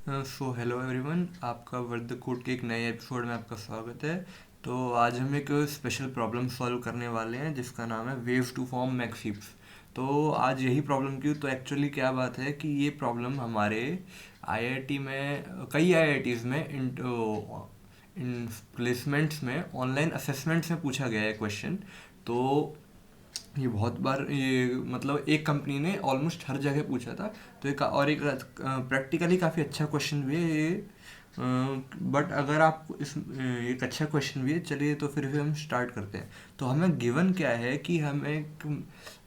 So hello everyone, आपका वर्द code के एक नए एपिसोड में आपका स्वागत है। तो आज हम एक स्पेशल प्रॉब्लम सॉल्व करने वाले हैं जिसका नाम है wave to form max heaps. तो आज यही प्रॉब्लम क्यों, तो एक्चुअली क्या बात है कि ये प्रॉब्लम हमारे आईआईटी में, कई आईआईटीज़ में इन प्लेसमेंट्स में, ऑनलाइन असेसमेंट्स में पूछा गया है क्वेश्चन। तो ये बहुत बार, ये मतलब एक कंपनी ने ऑलमोस्ट हर जगह पूछा था। तो एक प्रैक्टिकली काफ़ी अच्छा क्वेश्चन भी है ये। बट अगर आप एक अच्छा क्वेश्चन भी है, चलिए तो फिर हम स्टार्ट करते हैं। तो हमें गिवन क्या है कि हमें एक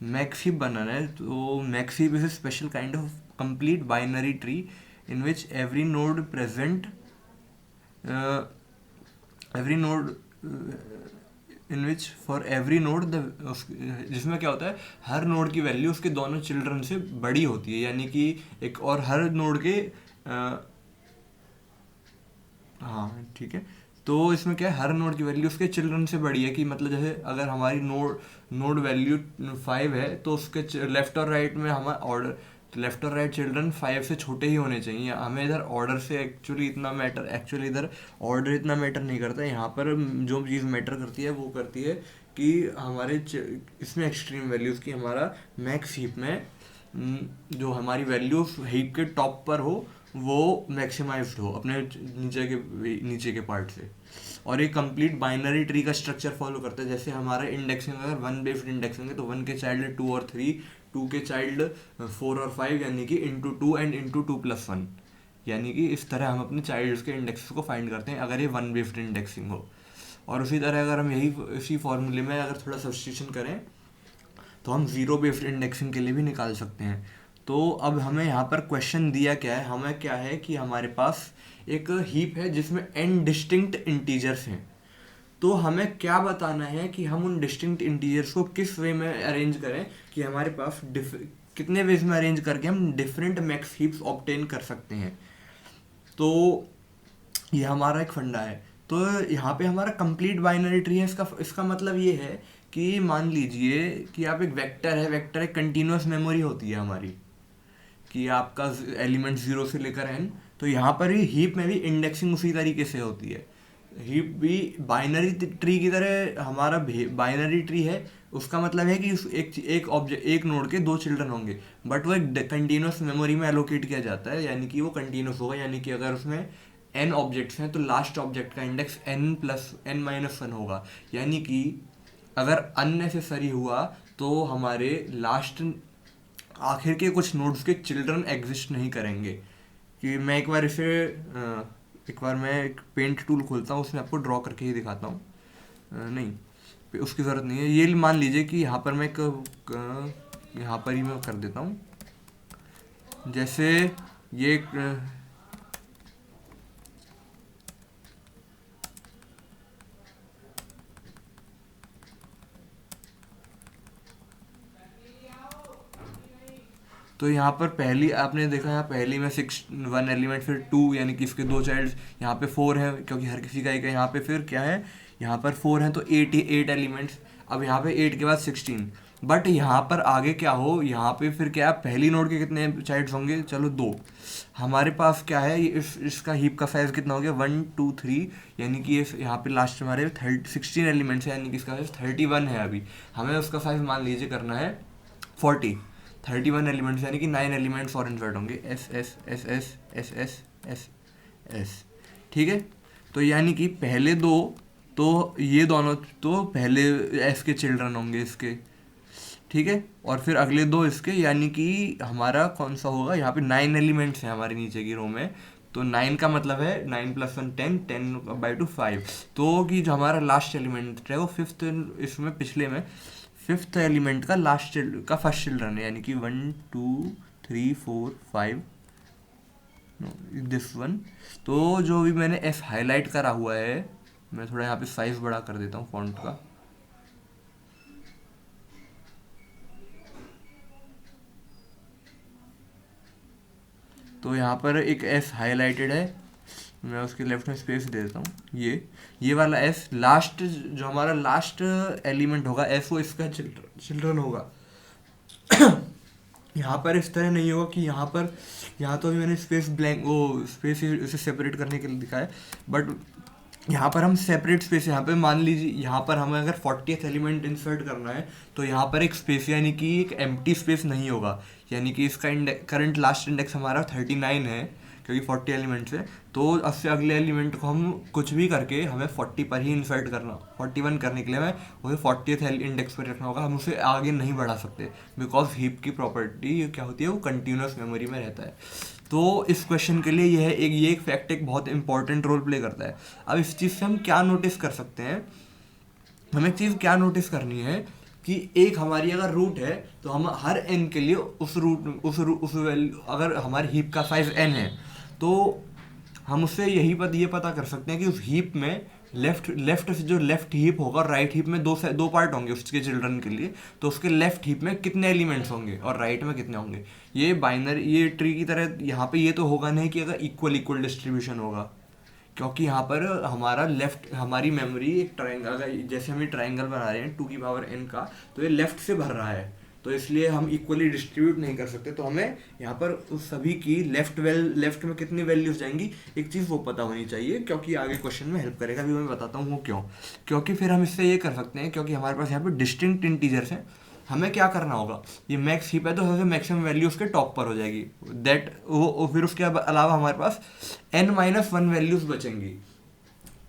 मैक्स हीप बनाना है। तो max heap is a special kind of complete binary tree in which every node in which for every node the, जिसमें क्या होता है, हर नोड की वैल्यू उसके दोनों चिल्ड्रन से बड़ी होती है। यानी कि एक और हर नोड के हाँ ठीक है। तो इसमें क्या है, हर नोड की वैल्यू उसके चिल्ड्रन से बड़ी है। कि मतलब जैसे अगर हमारी नोड नोड वैल्यू 5 है, तो उसके लेफ्ट और राइट में हमारा ऑर्डर, लेफ्ट और राइट चिल्ड्रन 5 से छोटे ही होने चाहिए। हमें इधर ऑर्डर से एक्चुअली इधर ऑर्डर इतना मैटर नहीं करता। यहाँ पर जो चीज़ मैटर करती है वो करती है कि हमारे इसमें एक्सट्रीम वैल्यूज़ की हमारा मैक्स हीप में जो हमारी वैल्यू हीप के टॉप पर हो वो मैक्सिमाइज्ड हो अपने नीचे के पार्ट से। और एक कंप्लीट बाइनरी ट्री का स्ट्रक्चर फॉलो करता है। जैसे हमारा इंडेक्सिंग अगर वन बेस्ड इंडेक्सिंग है, तो वन के चाइल्ड 2 और 3, 2 के चाइल्ड 4 और 5, यानी कि इंटू 2 एंड इंटू 2+1। यानी कि इस तरह हम अपने चाइल्ड्स के इंडेक्स को फाइंड करते हैं अगर ये वन बेस्ड इंडेक्सिंग हो। और उसी तरह अगर हम इसी फॉर्मूले में अगर थोड़ा सब्स्टिट्यूशन करें, तो हम ज़ीरो बेस्ड इंडेक्सिंग के लिए भी निकाल सकते हैं। तो अब हमें यहाँ पर क्वेश्चन दिया क्या है, हमें क्या है कि हमारे पास एक हीप है जिसमें n डिस्टिंक्ट इंटीजर्स हैं। तो हमें क्या बताना है कि हम उन डिस्टिंक्ट इंटीजर्स को किस वे में अरेंज करें कि हमारे पास कितने वेज में अरेंज करके हम डिफरेंट मैक्स हीप्स ऑब्टेन कर सकते हैं। तो ये हमारा एक फंडा है। तो यहाँ पे हमारा कंप्लीट बाइनरी ट्री है। इसका इसका मतलब ये है कि मान लीजिए कि आप एक वेक्टर है, वेक्टर एक कंटिन्यूस मेमोरी होती है हमारी, कि आपका एलिमेंट 0 से लेकर n। तो यहाँ पर ही हीप में भी इंडेक्सिंग उसी तरीके से होती है। हीप भी बाइनरी ट्री की तरह, हमारा बाइनरी ट्री है। उसका मतलब है कि एक नोड के दो चिल्ड्रन होंगे, बट वो एक कंटिन्यूस मेमोरी में एलोकेट किया जाता है। यानी कि वो कंटिन्यूस होगा। यानी कि अगर उसमें n ऑब्जेक्ट्स हैं, तो लास्ट ऑब्जेक्ट का इंडेक्स n+n-1 होगा। यानी कि अगर अननेसेसरी हुआ तो हमारे लास्ट आखिर के कुछ नोड्स के चिल्ड्रन एग्जिस्ट नहीं करेंगे। कि मैं एक बार इसे एक बार मैं एक पेंट टूल खोलता हूँ, उसमें आपको ड्रॉ करके ही दिखाता हूँ। नहीं, उसकी ज़रूरत नहीं है। ये मान लीजिए कि यहाँ पर मैं यहाँ पर ही मैं कर देता हूँ। जैसे ये तो यहाँ पर पहली आपने देखा, यहाँ पहली में 1 एलिमेंट, फिर 2 यानी कि इसके दो चाइल्ड, यहाँ पे 4 है क्योंकि हर किसी का एक है। यहाँ पे फिर क्या है, यहाँ पर 4 है तो 8 एलिमेंट्स। अब यहाँ पे 8 के बाद 16। बट यहाँ पर आगे क्या हो, यहाँ पे फिर क्या, पहली नोड के कितने चाइल्ड्स होंगे, चलो 2। हमारे पास क्या है, इसका हीप का साइज कितना हो गया, 1 2 3। यानी कि यहाँ पे लास्ट हमारे 16 एलिमेंट्स है, यानी कि इसका साइज 31 है। अभी हमें उसका साइज मान लीजिए करना है 40। 31 एलिमेंट्स यानी कि 9 एलिमेंट्स और इंसर्ट होंगे, S S S S S S S S. ठीक है। तो यानी कि पहले दो, तो ये दोनों तो पहले एस के चिल्ड्रन होंगे इसके। ठीक है। और फिर अगले दो इसके, यानी कि हमारा कौन सा होगा, यहाँ पे 9 एलिमेंट्स हैं हमारे नीचे की रो में। तो 9 का मतलब है 9+1 10, 10/2 5। तो कि जो हमारा लास्ट एलिमेंट है वो फिफ्थ, इसमें पिछले में फिफ्थ एलिमेंट का का फर्स्ट चिल्ड्रन है। यानी कि 1 2 3 4 5, दिस वन। तो जो भी मैंने एस हाईलाइट करा हुआ है, मैं थोड़ा यहाँ पे साइज बड़ा कर देता हूँ फॉन्ट का। तो यहाँ पर एक एस हाईलाइटेड है, मैं उसके लेफ्ट में स्पेस दे देता हूँ। ये वाला एस लास्ट, जो हमारा लास्ट एलिमेंट होगा एस, वो इसका चिल्ड्रन होगा। यहाँ पर इस तरह नहीं होगा कि यहाँ तो अभी मैंने स्पेस ब्लैंक वो स्पेस इसे सेपरेट करने के लिए दिखा है, बट यहाँ पर हम सेपरेट स्पेस, यहाँ पे मान लीजिए यहाँ पर हमें अगर 40th एलिमेंट इंसर्ट करना है तो यहाँ पर एक स्पेस यानी कि एक एम्प्टी स्पेस नहीं होगा, यानी कि इसका करंट लास्ट इंडेक्स हमारा 39 है क्योंकि 40 एलिमेंट्स है, तो उससे अगले एलिमेंट को हम कुछ भी करके हमें 40 पर ही इंसर्ट करना, 41 करने के लिए हमें उसे 40th इंडेक्स पर रखना होगा, हम उसे आगे नहीं बढ़ा सकते बिकॉज हीप की प्रॉपर्टी क्या होती है, वो कंटिन्यूस मेमोरी में रहता है। तो इस क्वेश्चन के लिए ये एक फैक्ट एक बहुत इंपॉर्टेंट रोल प्ले करता है। अब इस चीज़ से हम क्या नोटिस कर सकते हैं, हमें एक चीज़ क्या नोटिस करनी है कि एक हमारी अगर रूट है तो हम हर एन के लिए उस वैल्यू, अगर हमारे हीप का साइज एन है तो हम उससे ये पता कर सकते हैं कि उस हीप में लेफ्ट से जो लेफ्ट हीप होगा और राइट हीप में दो पार्ट होंगे उसके चिल्ड्रन के लिए, तो उसके लेफ्ट हीप में कितने एलिमेंट्स होंगे और राइट में कितने होंगे। ये ट्री की तरह यहाँ पे ये तो होगा नहीं कि अगर इक्वल डिस्ट्रीब्यूशन होगा, क्योंकि यहाँ पर हमारी मेमोरी एक ट्रायंगल, अगर जैसे हम ये ट्रायंगल बना रहे हैं 2n का, तो ये लेफ्ट से भर रहा है, तो इसलिए हम इक्वली डिस्ट्रीब्यूट नहीं कर सकते। तो हमें यहाँ पर उस सभी की लेफ्ट में कितनी वैल्यूज जाएंगी एक चीज़ वो पता होनी चाहिए, क्योंकि आगे क्वेश्चन में हेल्प करेगा, अभी मैं बताता हूँ वो क्यों। क्योंकि फिर हम इससे ये कर सकते हैं, क्योंकि हमारे पास यहाँ पर डिस्टिंक्ट इंटीजर्स हैं, हमें क्या करना होगा, ये मैक्स हीप है तो सबसे मैक्सिमम वैल्यू उसके टॉप पर हो जाएगी, फिर उसके अलावा हमारे पास n-1 वैल्यूज बचेंगी।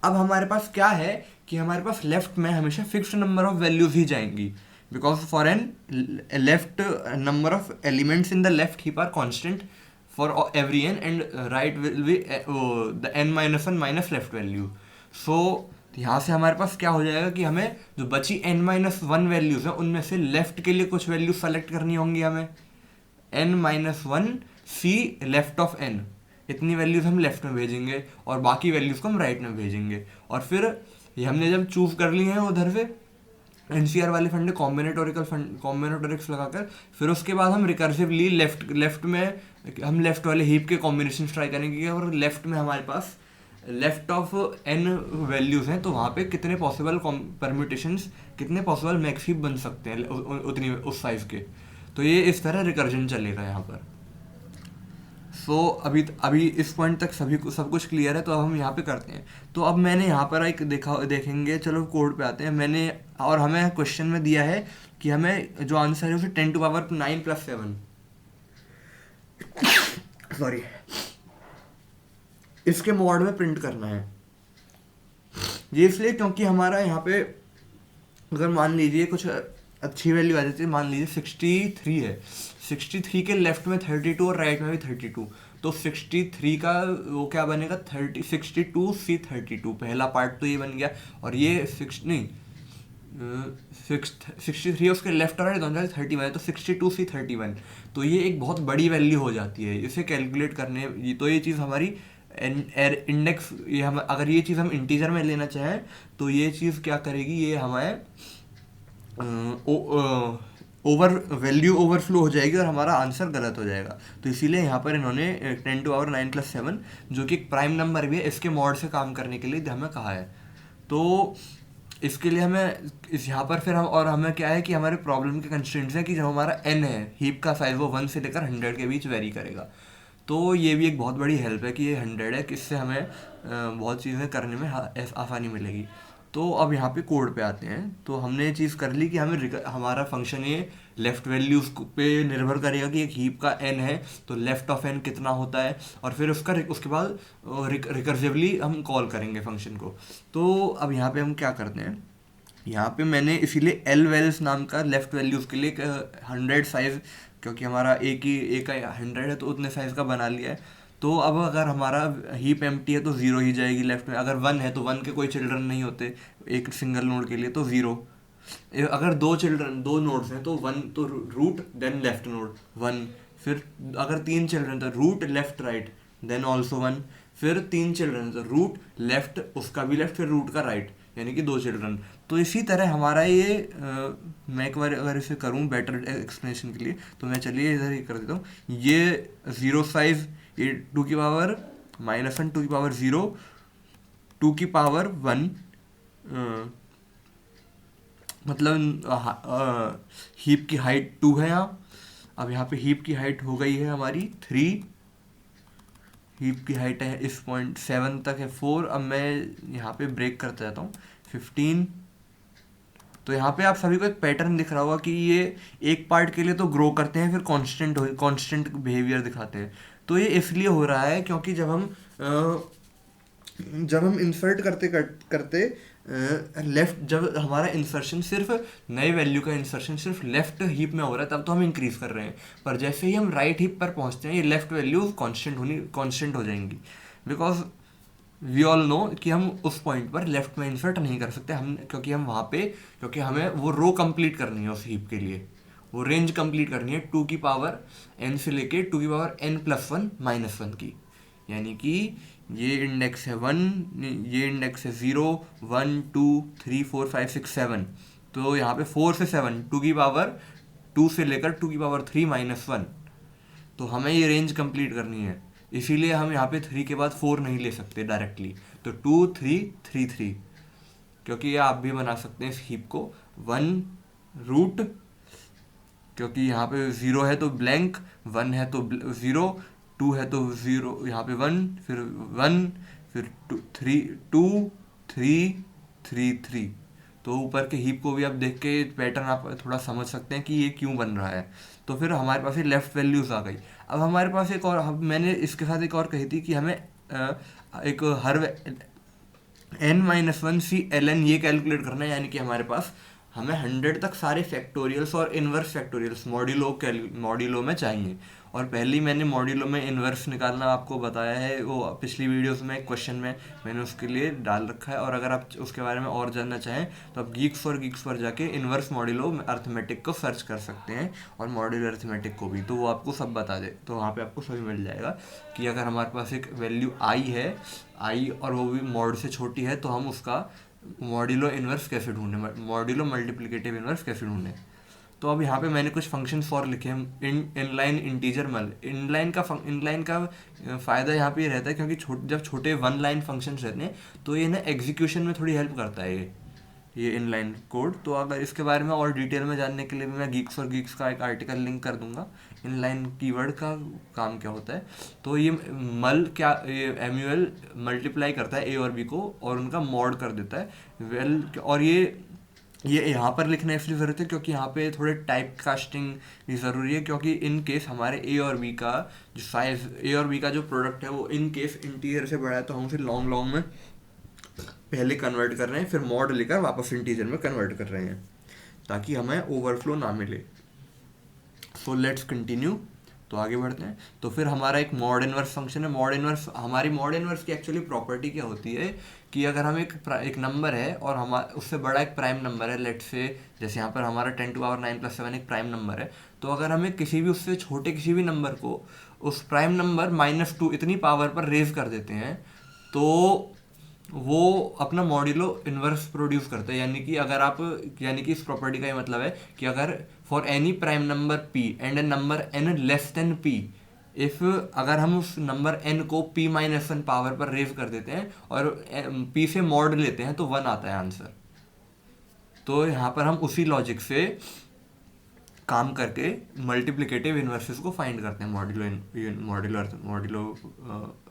अब हमारे पास क्या है कि हमारे पास लेफ्ट में हमेशा फिक्स्ड नंबर ऑफ वैल्यूज ही जाएंगी, because for n left number of elements in the left heap are constant for every n, and right will be the n-1 minus left value. So यहाँ से हमारे पास क्या हो जाएगा कि हमें जो बची n-1 वैल्यूज है उनमें से लेफ्ट के लिए कुछ वैल्यूज सेलेक्ट करनी होंगी, हमें n-1 c left of n, इतनी वैल्यूज हम लेफ्ट में भेजेंगे और बाकी वैल्यूज को हम राइट में भेजेंगे। और फिर ये हमने जब चूज कर ली है उधर से एनसीआर वाले फंडे कॉम्बिनेटोरिक्स लगाकर, फिर उसके बाद हम रिकर्सिवली लेफ्ट में हम लेफ्ट वाले हीप के कॉम्बिनेशन ट्राई करेंगे, और लेफ्ट में हमारे पास लेफ्ट ऑफ n वैल्यूज हैं तो वहाँ पे कितने पॉसिबल परम्यूटेशंस, कितने पॉसिबल मैक्स हीप बन सकते हैं उतनी उस साइज के। तो ये इस तरह रिकर्जन चलेगा यहाँ पर। सो अभी इस पॉइंट तक सब कुछ क्लियर है, तो अब हम यहाँ पे करते हैं। तो अब मैंने यहाँ पर एक देखेंगे, चलो कोड पे आते हैं। मैंने और हमें क्वेश्चन में दिया है कि हमें जो आंसर है उसे 10⁻9 + 7 सॉरी इसके मोड में प्रिंट करना है। ये इसलिए क्योंकि हमारा यहाँ पे अगर मान लीजिए कुछ अच्छी वैल्यू आ जाती है, मान लीजिए 63 है, 63 के लेफ्ट में 32 और राइट में भी 32, तो 63 का वो क्या बनेगा 62C32, पहला पार्ट तो ये बन गया। और ये 63 उसके लेफ्ट और राइट दोनों 31 है, तो 62C31, तो ये एक बहुत बड़ी वैल्यू हो जाती है। इसे कैलकुलेट करने तो ये चीज़ हमारी इंडेक्स, ये हम अगर ये चीज़ हम इंटीजर में लेना चाहें तो ये चीज़ क्या करेगी, ये हमारे वैल्यू ओवरफ्लो हो जाएगी और हमारा आंसर गलत हो जाएगा। तो इसीलिए यहाँ पर इन्होंने 10⁻9 + 7 जो कि एक प्राइम नंबर भी है, इसके मॉड से काम करने के लिए हमें कहा है। तो इसके लिए हमें यहाँ पर फिर हमें क्या है कि हमारे प्रॉब्लम के कंस्ट्रेंट्स हैं कि जो हमारा n है हीप का साइज वो 1 से लेकर 100 के बीच वेरी करेगा। तो ये भी एक बहुत बड़ी हेल्प है कि ये 100 है, किससे हमें बहुत चीज़ें करने में आसानी मिलेगी। तो अब यहाँ पे कोड पे आते हैं। तो हमने ये चीज़ कर ली कि हमारा फंक्शन ये लेफ्ट वैल्यूज पे निर्भर करेगा कि एक हीप का n है तो लेफ्ट ऑफ n कितना होता है, और फिर उसके बाद रिकर्सिवली हम कॉल करेंगे फंक्शन को। तो अब यहाँ पे हम क्या करते हैं, यहाँ पे मैंने इसीलिए lvels नाम का लेफ्ट वैल्यूज के लिए 100 साइज, क्योंकि हमारा एक का 100 है तो उतने साइज का बना लिया है। तो अब अगर हमारा हीप एम्प्टी है तो 0 ही जाएगी लेफ्ट में, अगर 1 है तो 1 के कोई चिल्ड्रन नहीं होते एक सिंगल नोड के लिए तो 0, अगर दो नोड्स हैं तो 1 तो रूट देन लेफ्ट नोड 1, फिर अगर 3 चिल्ड्रन तो root left right then also 1, फिर 3 चिल्ड्रन तो रूट लेफ्ट उसका भी लेफ्ट फिर रूट का राइट, यानी कि 2 चिल्ड्रन। तो इसी तरह हमारा ये मैं एक बार अगर इसे करूँ बेटर एक्सप्लेनेशन के लिए, तो मैं चलिए इधर ही कर देता हूँ। ये 0 साइज, ये 2 की पावर -1 2 की पावर 0 2 की पावर 1, मतलब हीप की हाइट 2 है यहाँ। अब यहाँ पे हीप की हाइट हो गई है हमारी 3, हीप की हाइट है इस पॉइंट 7 तक है 4। अब मैं यहाँ पे ब्रेक करता जाता हूँ 15। तो यहाँ पे आप सभी को एक पैटर्न दिख रहा होगा कि ये एक पार्ट के लिए तो ग्रो करते हैं, फिर कांस्टेंट बिहेवियर दिखाते हैं। तो ये इसलिए हो रहा है क्योंकि जब हम इंसर्ट करते लेफ्ट, जब हमारा इंसर्शन सिर्फ नए वैल्यू का इंसर्शन सिर्फ लेफ्ट हीप में हो रहा है तब तो हम इंक्रीज कर रहे हैं, पर जैसे ही हम राइट हीप पर पहुंचते हैं ये लेफ्ट वैल्यूज कांस्टेंट हो जाएंगी। बिकॉज वी ऑल नो कि हम उस पॉइंट पर लेफ्ट में इंसर्ट नहीं कर सकते हम, क्योंकि हम वहाँ पे, क्योंकि हमें वो रो कंप्लीट करनी है उस हीप के लिए, वो रेंज कंप्लीट करनी है 2 की पावर n से लेके 2 की पावर n+1 की। यानी कि ये इंडेक्स है 1, ये इंडेक्स है 0, 1, 2, 3, 4, 5, 6, 7। तो यहाँ पे 4 से 7, 2 की पावर 2 से लेकर 2 की पावर 3-1। तो हमें ये रेंज कंप्लीट करनी है, इसीलिए हम यहाँ पे 3 के बाद 4 नहीं ले सकते डायरेक्टली। तो 2, 3, 3, 3, क्योंकि ये आप भी बना सकते हैं इस हीप को 1 क्योंकि यहाँ पे 0 है तो ब्लैंक, 1 है तो 0, 2 है तो 0, यहाँ पे 1, फिर 1, फिर 2, 3, 2, 3, 3, 3। तो ऊपर के हीप को भी आप देख के पैटर्न आप थोड़ा समझ सकते हैं कि ये क्यों बन रहा है। तो फिर हमारे पास ये लेफ्ट वैल्यूज आ गई। अब हमारे पास एक और, मैंने इसके साथ एक और कही थी कि हमें एक हर n-1 सी ln ये कैलकुलेट करना है, यानी कि हमारे पास हमें 100 तक सारे फैक्टोरियल्स और इन्वर्स फैक्टोरियल्स मॉड्यूलो में चाहिए। और पहले ही मैंने मॉड्यूलो में इन्वर्स निकालना आपको बताया है, वो पिछली वीडियोस में क्वेश्चन में मैंने उसके लिए डाल रखा है। और अगर आप उसके बारे में और जानना चाहें तो आप गीक्स पर जाके इन्वर्स मॉड्यूलो अर्थमेटिक को सर्च कर सकते हैं, और मॉड्यूलो अर्थमेटिक को भी, तो वो आपको सब बता दे। तो वहाँ पे आपको सभी मिल जाएगा कि अगर हमारे पास एक वैल्यू आई और वो भी मॉड से छोटी है तो हम उसका मॉड्यूलो इन्वर्स कैसे ढूंढें, मॉड्यूलो मल्टीप्लिकेटिव इन्वर्स कैसे ढूंढें। तो अब यहाँ पे मैंने कुछ फंक्शन फॉर लिखे हैं। इनलाइन इंटीजर मल इनलाइन का फ़ायदा यहाँ पे ये रहता है क्योंकि जब छोटे 1 लाइन फंक्शंस रहते हैं तो ये ना एग्जीक्यूशन में थोड़ी हेल्प करता है ये इनलाइन कोड। तो अगर इसके बारे में और डिटेल में जानने के लिए भी मैं गीक्स का एक आर्टिकल लिंक कर दूंगा, इनलाइन कीवर्ड का काम क्या होता है। तो ये ये MUL मल्टीप्लाई करता है ए और बी को और उनका मॉड कर देता है। और ये यहाँ पर लिखना इसलिए ज़रूरत है क्योंकि यहाँ पे थोड़े टाइप कास्टिंग भी ज़रूरी है, क्योंकि इन केस हमारे ए और बी का जो साइज, ए और बी का जो प्रोडक्ट है वो इन केस इंटीजर से बड़ा है, तो हम उसे लॉन्ग में पहले कन्वर्ट कर रहे हैं, फिर मॉड लेकर वापस इंटीजर में कन्वर्ट कर रहे हैं ताकि हमें ओवरफ्लो ना मिले। So let's continue. तो आगे बढ़ते हैं। तो फिर हमारा एक मॉड इनवर्स फंक्शन है। हमारी मॉड इनवर्स की एक्चुअली प्रॉपर्टी क्या होती है कि अगर हम एक नंबर है और उससे बड़ा एक प्राइम नंबर है, लेट से जैसे यहाँ पर हमारा 10⁻⁹ एक प्राइम नंबर है, तो अगर हमें किसी भी उससे छोटे किसी भी नंबर को उस प्राइम नंबर -2 इतनी पावर पर रेज कर देते हैं तो वो अपना मॉड्यूलो इन्वर्स प्रोड्यूस करता है। यानी कि इस प्रॉपर्टी का ये मतलब है कि अगर for any prime number p and A number n less than p, अगर हम उस नंबर n को p-1 पावर पर रेज कर देते हैं और p से मॉड लेते हैं तो 1 आता है आंसर। तो यहाँ पर हम उसी लॉजिक से काम करके मल्टीप्लिकेटिव इन्वर्सेस को फाइंड करते हैं मॉड्यूलो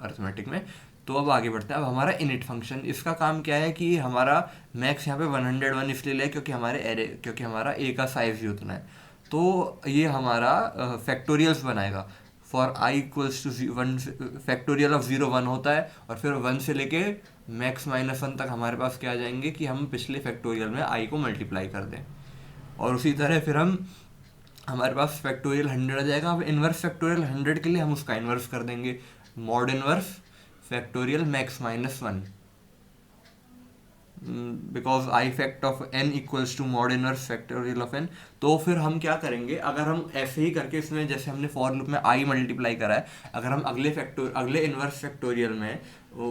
अर्थमेटिक में। तो अब आगे बढ़ते हैं। अब हमारा इनिट फंक्शन, इसका काम क्या है कि हमारा मैक्स यहाँ पे 101 इसलिए लिया क्योंकि हमारा ए का साइज ही उतना है। तो ये हमारा फैक्टोरियल्स बनाएगा। For i equals to 1, factorial of 0 1 होता है, और फिर 1 से लेके मैक्स -1 तक हमारे पास क्या आ जाएंगे कि हम पिछले फैक्टोरियल में i को मल्टीप्लाई कर दें। और उसी तरह फिर हमारे पास फैक्टोरियल 100 आ जाएगा। अब इन्वर्स फैक्टोरियल 100 के लिए हम उसका इन्वर्स कर देंगे, mod inverse factorial max -1, because I fact of n equals to mod inverse factorial of n। तो फिर हम क्या करेंगे, अगर हम ऐसे ही करके इसमें जैसे हमने फॉर लूप में i मल्टीप्लाई करा है, अगर हम अगले इनवर्स फैक्टोरियल में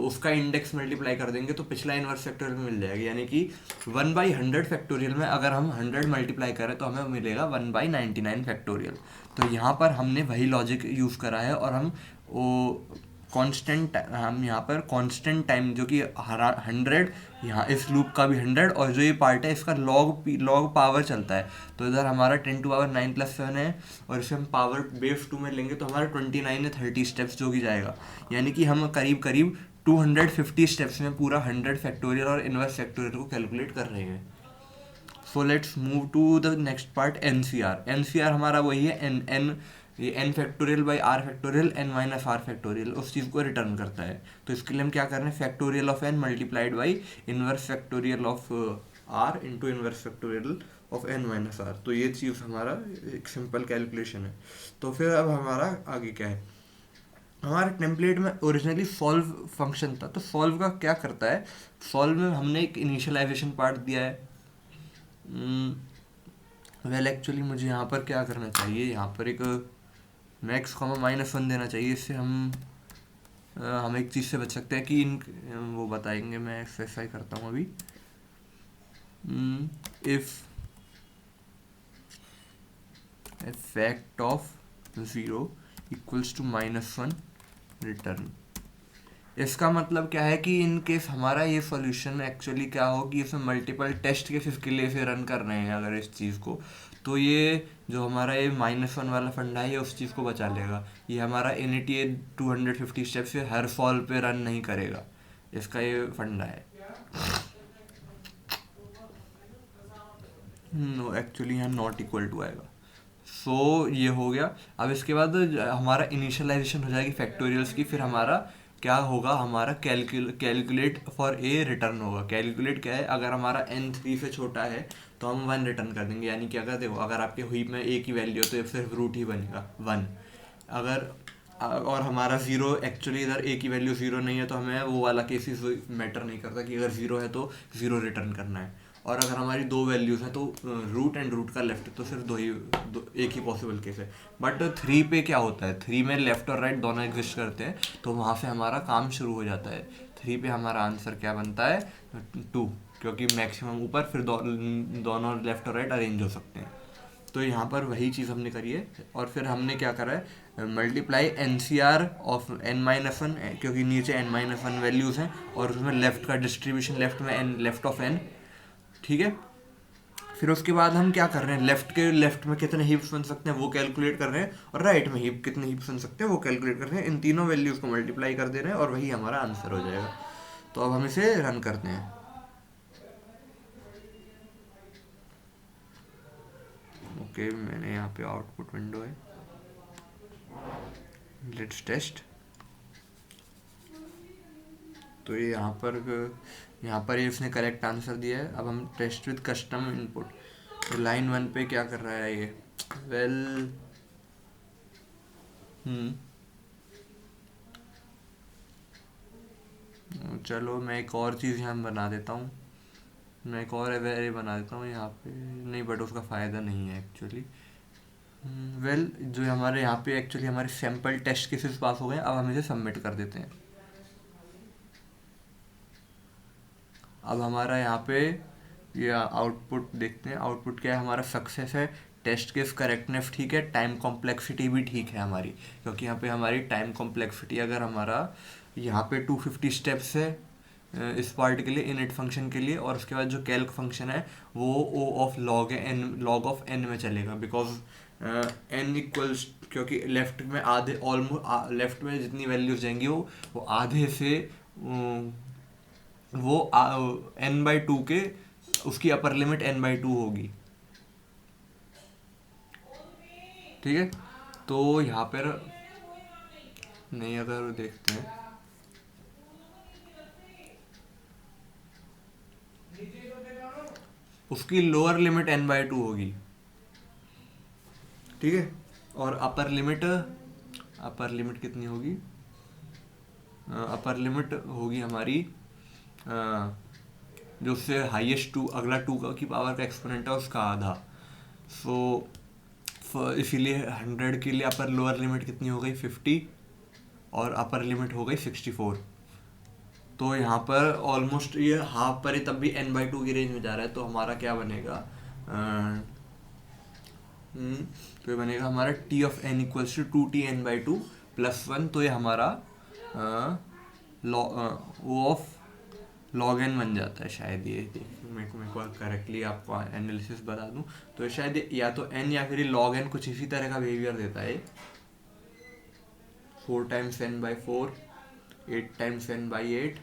उसका इंडेक्स मल्टीप्लाई कर देंगे तो पिछला इनवर्स फैक्टोरियल में मिल जाएगा। यानी कि 1/100 फैक्टोरियल में अगर हम 100 मल्टीप्लाई करें तो हमें मिलेगा 1/99 फैक्टोरियल। तो यहाँ पर हमने वही लॉजिक यूज़ करा है और हम वो कांस्टेंट, हम यहाँ पर कांस्टेंट टाइम जो कि 100, यहाँ इस लूप का भी 100, और जो ये पार्ट है इसका लॉग पावर चलता है। तो इधर हमारा 10⁻9+7 है, और इसे हम पावर बेस 2 में लेंगे तो हमारा 29 या 30 स्टेप्स जो कि जाएगा, यानी कि हम करीब करीब 250 स्टेप्स में पूरा 100 फैक्टोरियल और इनवर्स फैक्टोरियल को कैलकुलेट कर रहे हैं। So let's move to the next part, N C R हमारा वही है, ये n factorial by r factorial n minus R factorial उस चीज़ को रिटर्न करता है। तो इसके लिए हम क्या कर रहे हैं, factorial of n multiplied by inverse factorial of r into inverse factorial of n minus R. तो ये चीज़ हमारा एक सिंपल कैलकुलेशन है। तो फिर अब हमारा आगे क्या है, हमारे टेम्पलेट में ओरिजिनली सॉल्व फंक्शन था, तो सॉल्व का क्या करता है, सॉल्व में हमने एक इनिशियलाइजेशन पार्ट दिया है। वेल एक्चुअली मुझे यहाँ पर क्या करना चाहिए, यहाँ पर एक मैक्स कॉमा -1 देना चाहिए, इससे हम एक चीज़ से बच सकते हैं कि वो बताएंगे, मैं स्पेसिफाई करता हूँ अभी। If fact of 0 equals to -1 return. इसका मतलब क्या है कि इन केस हमारा ये सॉल्यूशन एक्चुअली क्या हो कि इसमें मल्टीपल टेस्ट केसेस के लिए इसे रन कर रहे हैं अगर इस चीज़ को, तो ये जो हमारा ये -1 वाला फंडा है ये उस चीज़ को बचा लेगा। ये हमारा इनिट ये 250 स्टेप्स से हर सॉल्व पे रन नहीं करेगा, इसका ये फंडा है। नो एक्चुअली यहाँ नॉट इक्वल टू आएगा। सो ये हो गया। अब इसके बाद हमारा इनिशियलाइजेशन हो जाएगी फैक्टोरियल्स की, फिर हमारा क्या होगा, हमारा कैलकुलेट फॉर ए रिटर्न होगा। कैलकुलेट क्या है, अगर हमारा n 3 से छोटा है तो हम 1 रिटर्न कर देंगे, यानी कि अगर देखो अगर आपके हीप में a की वैल्यू है तो सिर्फ रूट ही बनेगा 1। अगर और हमारा 0 एक्चुअली इधर a की वैल्यू 0 नहीं है तो हमें वो वाला केसेस मैटर नहीं करता कि अगर 0 है तो 0 रिटर्न करना है। और अगर हमारी 2 वैल्यूज़ हैं तो रूट एंड रूट का लेफ्ट तो सिर्फ एक ही पॉसिबल केस है। बट 3 पे क्या होता है, 3 में लेफ्ट और राइट दोनों एग्जिस्ट करते हैं, तो वहाँ से हमारा काम शुरू हो जाता है। 3 पे हमारा आंसर क्या बनता है, 2, क्योंकि मैक्सिमम ऊपर फिर दोनों लेफ्ट और राइट अरेंज हो सकते हैं। तो यहाँ पर वही चीज़ हमने करी है। और फिर हमने क्या करा है, मल्टीप्लाई NCR ऑफ n-1, क्योंकि नीचे n-1 वैल्यूज़ हैं और उसमें लेफ्ट का डिस्ट्रीब्यूशन लेफ्ट में n लेफ्ट ऑफ n, ठीक है। फिर उसके बाद हम क्या कर रहे हैं, लेफ्ट में कितने हीप्स बन सकते हैं वो कैलकुलेट कर रहे हैं, और राइट में कितने हीप्स बन सकते हैं वो कैलकुलेट कर रहे हैं। इन तीनों वैल्यूज़ को मल्टीप्लाई कर दे रहे हैं और वही हमारा आंसर हो जाएगा। तो अब हम इसे रन करते हैं। ओके, मैंने यहाँ पे आउटपुट विंडो है, लेट्स टेस्ट। तो ये यहाँ पर ये उसने करेक्ट आंसर दिया है। अब हम टेस्ट विद कस्टम इनपुट, तो लाइन 1 पे क्या कर रहा है ये, वेल चलो मैं एक और चीज़ यहाँ बना देता हूँ, मैं एक और एरे बना देता हूँ यहाँ पे, नहीं बट उसका फ़ायदा नहीं है एक्चुअली। वेल जो हमारे यहाँ पे एक्चुअली हमारे सैम्पल टेस्ट केसेस पास हो गए, अब हम इसे सबमिट कर देते हैं। अब हमारा यहाँ पे ये आउटपुट देखते हैं, आउटपुट क्या है, हमारा सक्सेस है, टेस्ट केस करेक्टनेस ठीक है, टाइम कॉम्प्लेक्सिटी भी ठीक है हमारी, क्योंकि यहाँ पे हमारी टाइम कॉम्प्लेक्सिटी अगर हमारा यहाँ पे 250 स्टेप्स है इस पार्ट के लिए, इनिट फंक्शन के लिए, और उसके बाद जो कैल्क फंक्शन है वो O of log n, log of n में चलेगा, बिकॉज एन इक्वल्स, क्योंकि लेफ्ट में आधे ऑलमोस्ट लेफ्ट में जितनी वैल्यूज जाएंगी वो आधे से वो n/2 के, उसकी अपर लिमिट n/2 होगी, ठीक है। तो यहाँ पर नहीं, अगर देखते हैं उसकी लोअर लिमिट n/2 होगी, ठीक है। और अपर लिमिट कितनी होगी, अपर लिमिट होगी हमारी जो उससे हाईएस्ट 2, अगला 2 की पावर का एक्सपोनेंट है उसका आधा। सो इसीलिए 100 के लिए अपर लोअर लिमिट कितनी हो गई, 50, और अपर लिमिट हो गई 64। तो यहाँ पर ऑलमोस्ट ये हाफ पर ही तब भी n/2 की रेंज में जा रहा है, तो हमारा क्या बनेगा, तो ये बनेगा हमारा t of n equals to 2t n/2 + 1, तो ये हमारा ओ ऑफ लॉग एन बन जाता है शायद ये। मेरे को करेक्टली आपको एनालिसिस बता दूं तो ये शायद या तो एन या फिर लॉग एन कुछ इसी तरह का बिहेवियर देता है। 4 times N by 4, 8 times N by 8।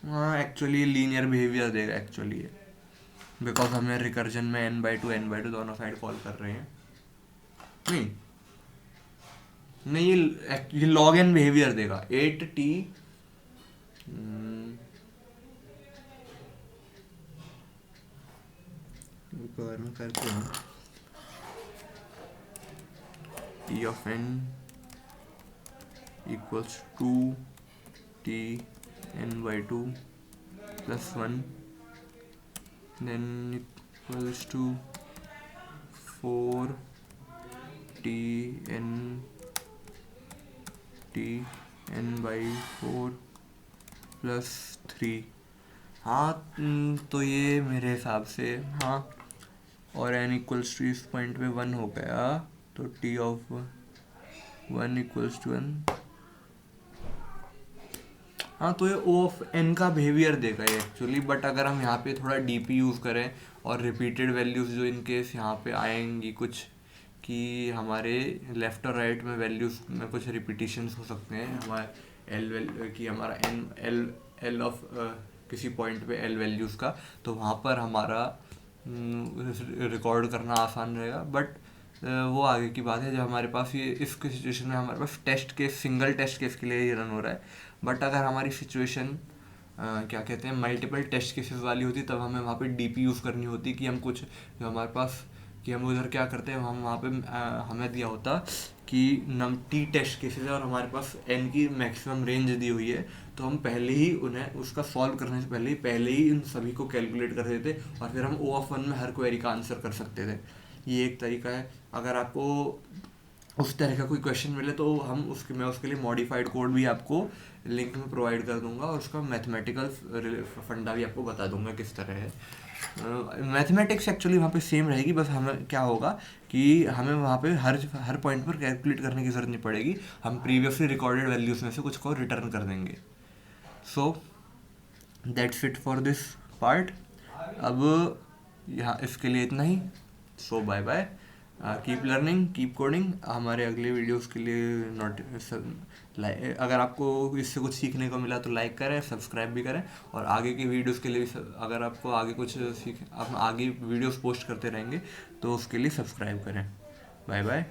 हाँ एक्चुअली लीनियर बिहेवियर देगा एक्चुअली ये, बिकॉज हमने रिकर्जन में n/2 दोनों साइड कॉल कर रहे हैं। नहीं नहीं, ये लॉग एन बिहेवियर देगा 8t। एक बार मैं करते हूँ, t of n equals 2t n/2 plus 1 then equals to 4 n/4 plus 3। हाँ तो ये मेरे हिसाब से हाँ, और n इक्वल्स टू इस पॉइंट पे 1 हो गया तो t ऑफ 1 इक्वल्स टू 1। हाँ तो ये ओ ऑफ एन का बिहेवियर देगा ये एक्चुअली, बट अगर हम यहाँ पे थोड़ा डीपी यूज़ करें और रिपीटेड वैल्यूज़ जो इनकेस यहाँ पे आएंगी कुछ, कि हमारे लेफ़्ट और राइट में वैल्यूज़ में कुछ रिपीटिशंस हो सकते हैं हमारे एल कि हमारा एल ऑफ किसी पॉइंट पे एल वैल्यूज़ का, तो वहाँ पर हमारा रिकॉर्ड करना आसान रहेगा। बट वो आगे की बात है जब हमारे पास ये इस सिचुएशन में हमारे पास test case, single test case के लिए ही रन हो रहा है। बट अगर हमारी सिचुएशन क्या कहते हैं मल्टीपल टेस्ट केसेस वाली होती, तब हमें वहाँ पे डीपी यूज़ करनी होती कि हम कुछ जो हमारे पास कि हम उधर क्या करते हैं, हम वहाँ पे हमें दिया होता कि टी टेस्ट केसेस है और हमारे पास एन की मैक्सिमम रेंज दी हुई है, तो हम पहले ही उन्हें उसका सॉल्व करने से पहले ही इन सभी को कैलकुलेट कर देते और फिर हम ओ ऑफ 1 में हर क्वेरी का आंसर कर सकते थे। ये एक तरीका है। अगर आपको उस तरह का कोई क्वेश्चन मिले तो मैं उसके लिए मॉडिफाइड कोड भी आपको लिंक में प्रोवाइड कर दूंगा और उसका मैथमेटिकल फंडा भी आपको बता दूंगा किस तरह है। मैथमेटिक्स एक्चुअली वहाँ पे सेम रहेगी, बस हमें क्या होगा कि हमें वहाँ पे हर पॉइंट पर कैलकुलेट करने की ज़रूरत नहीं पड़ेगी, हम प्रीवियसली रिकॉर्डेड वैल्यूज़ में से कुछ को रिटर्न कर देंगे। So that's it for this part. अब यहाँ इसके लिए इतना ही। So bye bye, keep learning, keep coding. हमारे अगले वीडियोस के लिए अगर आपको इससे कुछ सीखने को मिला तो लाइक करें, सब्सक्राइब भी करें, और आगे की वीडियोस के लिए अगर आपको आगे कुछ हम आगे वीडियोस पोस्ट करते रहेंगे तो उसके लिए सब्सक्राइब करें। Bye bye.